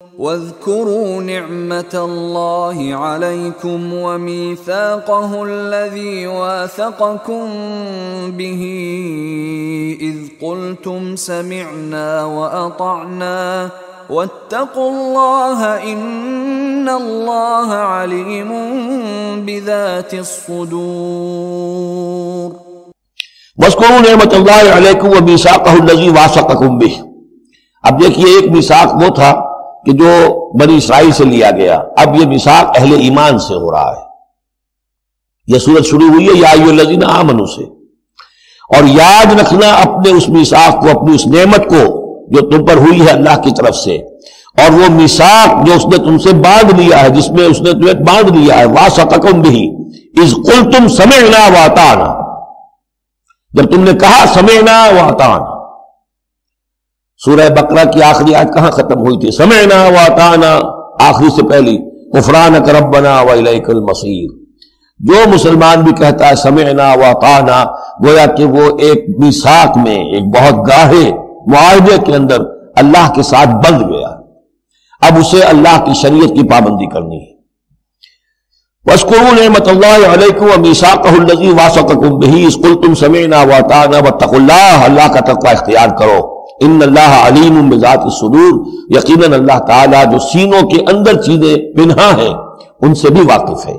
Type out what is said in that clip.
واذكروا نعمة الله عليكم وميثاقه الذي واثقكم به إذ قلتم سمعنا وأطعنا واتقوا الله إن الله عليم بذات الصدور واذکروا نعمت اللہ علیکم ومیثاقہ الذی واثقکم بہ۔ اب دیکھیے ایک میثاق وہ تھا کہ جو بنی اسرائیل سے لیا گیا، اب یہ میثاق اہل ایمان سے ہو رہا ہے۔ یہ سورت شروع ہوئی ہے یا ایھا الذین آمنوا سے، اور یاد رکھنا اپنے اس میثاق کو، اپنی اس نعمت کو جو تم پر ہوئی ہے اللہ کی طرف سے، اور وہ میثاق جو اس نے تم سے باندھ لیا ہے، جس میں اس نے تمہیں باندھ لیا ہے، واثقکم بہ اذ قلتم سمعنا واطعنا، جب تم نے کہا سمعنا واطعنا۔ سورہ بقرہ کی آخری آیت کہاں ختم ہوئی تھی؟ سمعنا واطعنا، آخری سے پہلی غفرانک ربنا والیک المصیر۔ جو مسلمان بھی کہتا ہے سمعنا واطعنا، گویا کہ وہ ایک میثاق میں، ایک بہت گاہے معاہدے کے اندر اللہ کے ساتھ بندھ گیا، اب اسے اللہ کی شریعت کی پابندی کرنی ہے۔ وَاذْكُرُوا نِعْمَتَ اللَّهِ عَلَيْكُمْ وَمِيثَاقَهُ الَّذِي وَاثَقَكُمْ بِهِ إِذْ قُلْتُمْ سَمِعْنَا وَأَطَعْنَا وَاتَّقُوا اللَّهَ، اللہ کا تقوی اختیار کرو۔ ان اللہ علیم بذات الصدور، یقیناً اللہ تعالیٰ جو سینوں کے اندر چیزیں پنہاں ہیں ان سے بھی واقف ہے۔